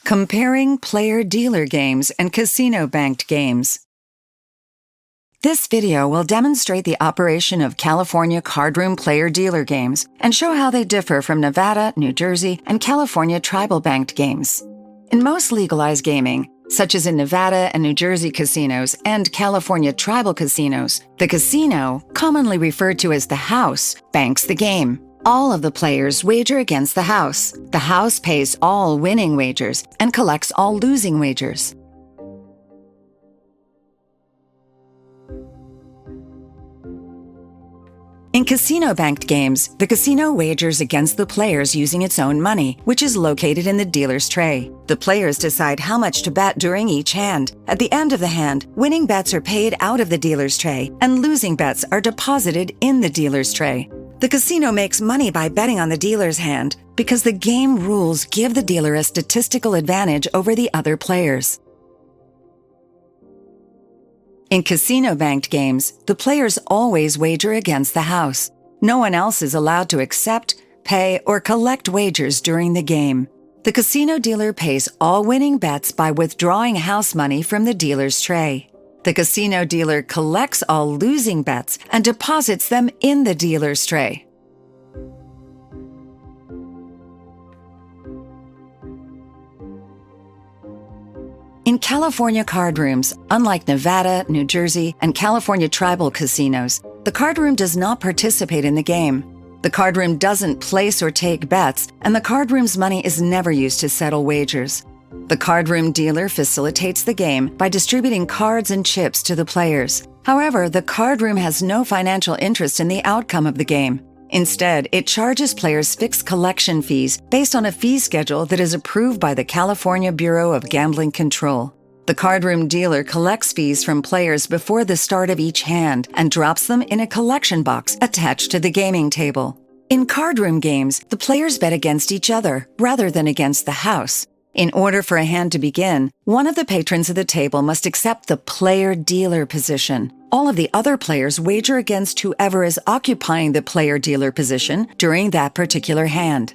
Comparing player-dealer games and casino-banked games. This video will demonstrate the operation of California cardroom player-dealer games and show how they differ from Nevada, New Jersey, and California tribal-banked games. In most legalized gaming, such as in Nevada and New Jersey casinos and California tribal casinos, the casino, commonly referred to as the house, banks the game. All of the players wager against the house. The house pays all winning wagers and collects all losing wagers. In casino-banked games, the casino wagers against the players using its own money, which is located in the dealer's tray. The players decide how much to bet during each hand. At the end of the hand, winning bets are paid out of the dealer's tray, and losing bets are deposited in the dealer's tray. The casino makes money by betting on the dealer's hand because the game rules give the dealer a statistical advantage over the other players. In casino-banked games, the players always wager against the house. No one else is allowed to accept, pay, or collect wagers during the game. The casino dealer pays all winning bets by withdrawing house money from the dealer's tray. The casino dealer collects all losing bets and deposits them in the dealer's tray. In California card rooms, unlike Nevada, New Jersey, and California tribal casinos, the card room does not participate in the game. The card room doesn't place or take bets, and the card room's money is never used to settle wagers. The card room dealer facilitates the game by distributing cards and chips to the players. However, the card room has no financial interest in the outcome of the game. Instead, it charges players fixed collection fees based on a fee schedule that is approved by the California Bureau of Gambling Control. The card room dealer collects fees from players before the start of each hand and drops them in a collection box attached to the gaming table. In card room games, the players bet against each other rather than against the house. In order for a hand to begin, one of the patrons of the table must accept the player-dealer position. All of the other players wager against whoever is occupying the player-dealer position during that particular hand.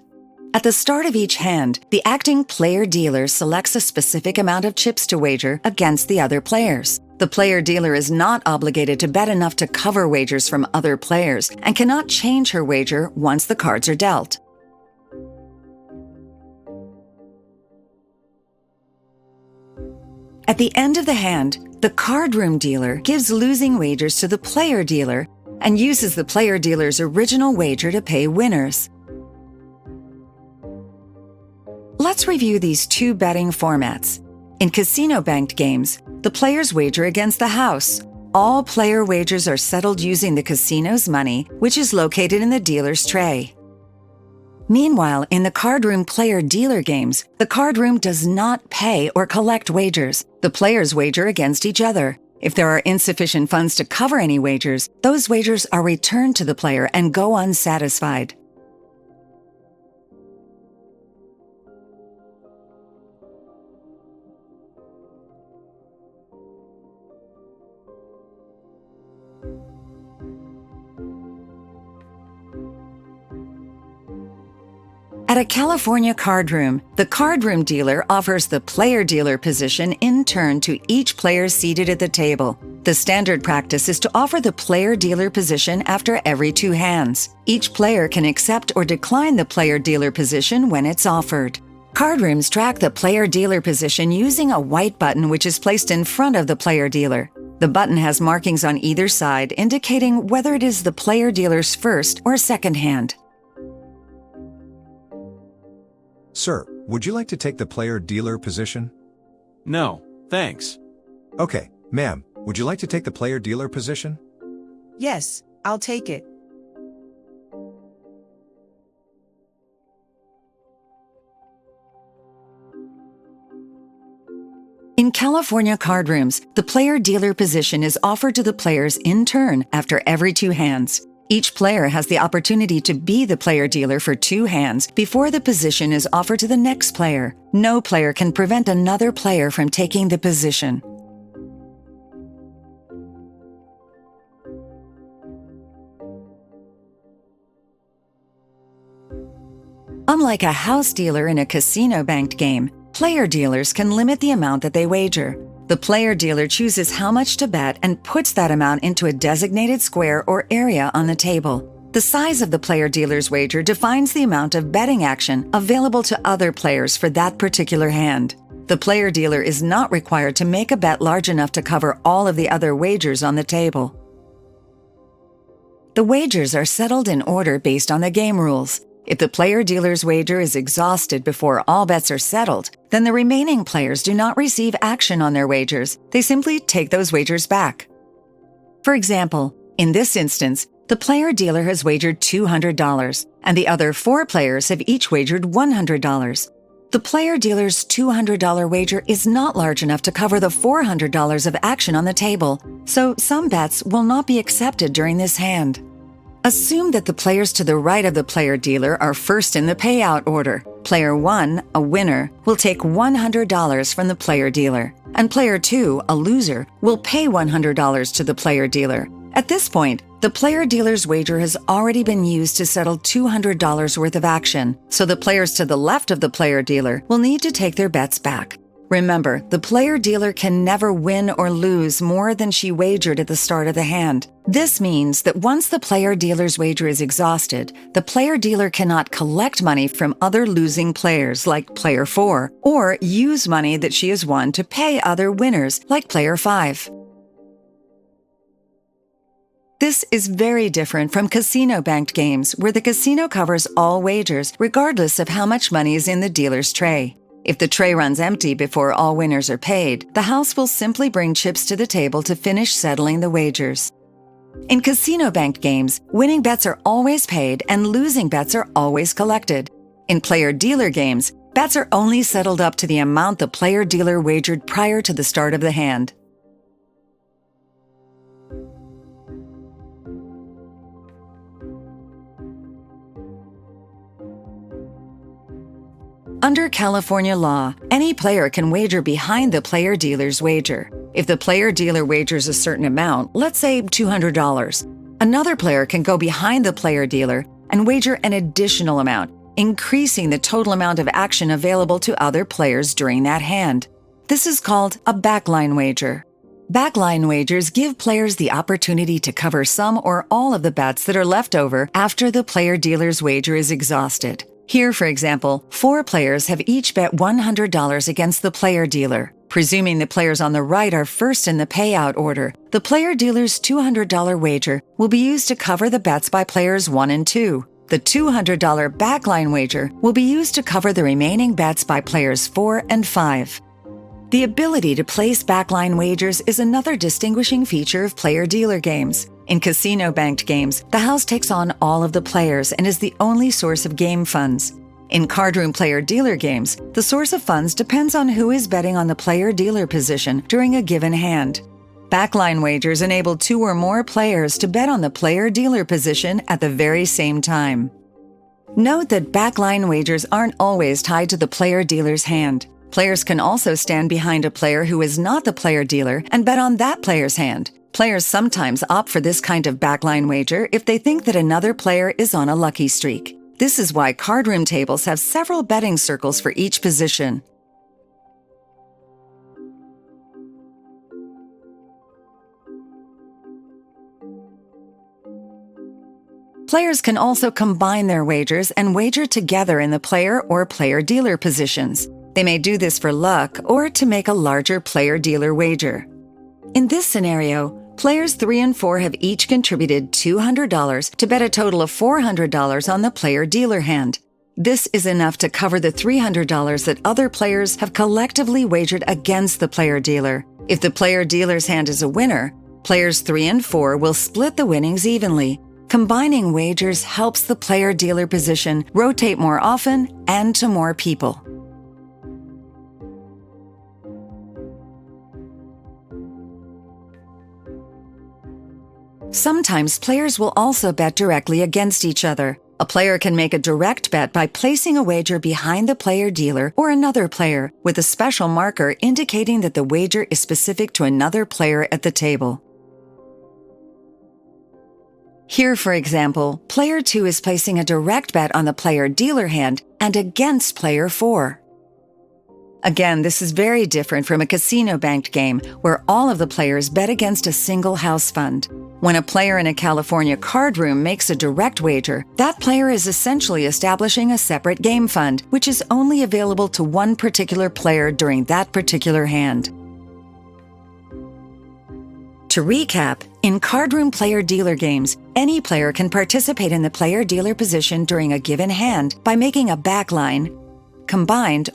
At the start of each hand, the acting player-dealer selects a specific amount of chips to wager against the other players. The player-dealer is not obligated to bet enough to cover wagers from other players and cannot change her wager once the cards are dealt. At the end of the hand, the card room dealer gives losing wagers to the player dealer and uses the player dealer's original wager to pay winners. Let's review these two betting formats. In casino-banked games, the players wager against the house. All player wagers are settled using the casino's money, which is located in the dealer's tray. Meanwhile, in the card room player-dealer games, the card room does not pay or collect wagers. The players wager against each other. If there are insufficient funds to cover any wagers, those wagers are returned to the player and go unsatisfied. At a California card room, the card room dealer offers the player-dealer position in turn to each player seated at the table. The standard practice is to offer the player-dealer position after every 2 hands. Each player can accept or decline the player-dealer position when it's offered. Card rooms track the player-dealer position using a white button which is placed in front of the player-dealer. The button has markings on either side indicating whether it is the player-dealer's first or second hand. Sir, would you like to take the player-dealer position? No, thanks. Okay, ma'am, would you like to take the player-dealer position? Yes, I'll take it. In California card rooms, the player-dealer position is offered to the players in turn after every 2 hands. Each player has the opportunity to be the player-dealer for 2 hands before the position is offered to the next player. No player can prevent another player from taking the position. Unlike a house dealer in a casino-banked game, Player dealers can limit the amount that they wager. The player dealer chooses how much to bet and puts that amount into a designated square or area on the table. The size of the player dealer's wager defines the amount of betting action available to other players for that particular hand. The player dealer is not required to make a bet large enough to cover all of the other wagers on the table. The wagers are settled in order based on the game rules. If the player dealer's wager is exhausted before all bets are settled, then the remaining players do not receive action on their wagers. They simply take those wagers back. For example, in this instance, the player dealer has wagered $200, and the other 4 players have each wagered $100. The player dealer's $200 wager is not large enough to cover the $400 of action on the table, so some bets will not be accepted during this hand. Assume that the players to the right of the player dealer are first in the payout order. Player 1, a winner, will take $100 from the player dealer, and player 2, a loser, will pay $100 to the player dealer. At this point, the player dealer's wager has already been used to settle $200 worth of action, so the players to the left of the player dealer will need to take their bets back. Remember, the player dealer can never win or lose more than she wagered at the start of the hand. This means that once the player dealer's wager is exhausted, the player dealer cannot collect money from other losing players like player 4, or use money that she has won to pay other winners like player 5. This is very different from casino-banked games, where the casino covers all wagers regardless of how much money is in the dealer's tray. If the tray runs empty before all winners are paid, the house will simply bring chips to the table to finish settling the wagers. In casino-banked games, winning bets are always paid and losing bets are always collected. In player-dealer games, bets are only settled up to the amount the player-dealer wagered prior to the start of the hand. Under California law, any player can wager behind the player dealer's wager. If the player dealer wagers a certain amount, let's say $200, another player can go behind the player dealer and wager an additional amount, increasing the total amount of action available to other players during that hand. This is called a backline wager. Backline wagers give players the opportunity to cover some or all of the bets that are left over after the player dealer's wager is exhausted. Here, for example, 4 players have each bet $100 against the player dealer. Presuming the players on the right are first in the payout order, the player dealer's $200 wager will be used to cover the bets by players 1 and 2. The $200 backline wager will be used to cover the remaining bets by players 4 and 5. The ability to place backline wagers is another distinguishing feature of player-dealer games. In casino-banked games, the house takes on all of the players and is the only source of game funds. In cardroom player-dealer games, the source of funds depends on who is betting on the player-dealer position during a given hand. Backline wagers enable 2 or more players to bet on the player-dealer position at the very same time. Note that backline wagers aren't always tied to the player-dealer's hand. Players can also stand behind a player who is not the player-dealer and bet on that player's hand. Players sometimes opt for this kind of backline wager if they think that another player is on a lucky streak. This is why cardroom tables have several betting circles for each position. Players can also combine their wagers and wager together in the player or player-dealer positions. They may do this for luck or to make a larger player-dealer wager. In this scenario, players 3 and 4 have each contributed $200 to bet a total of $400 on the player-dealer hand. This is enough to cover the $300 that other players have collectively wagered against the player-dealer. If the player-dealer's hand is a winner, players 3 and 4 will split the winnings evenly. Combining wagers helps the player-dealer position rotate more often and to more people. Sometimes players will also bet directly against each other. A player can make a direct bet by placing a wager behind the player-dealer or another player with a special marker indicating that the wager is specific to another player at the table. Here, for example, player 2 is placing a direct bet on the player-dealer hand and against player 4. Again, this is very different from a casino-banked game where all of the players bet against a single house fund. When a player in a California card room makes a direct wager, that player is essentially establishing a separate game fund, which is only available to one particular player during that particular hand. To recap, in cardroom player-dealer games, any player can participate in the player-dealer position during a given hand by making a backline, combined,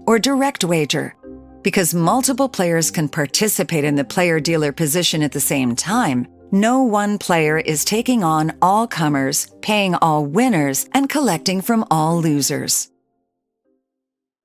or direct wager. Because multiple players can participate in the player-dealer position at the same time, no one player is taking on all comers, paying all winners, and collecting from all losers.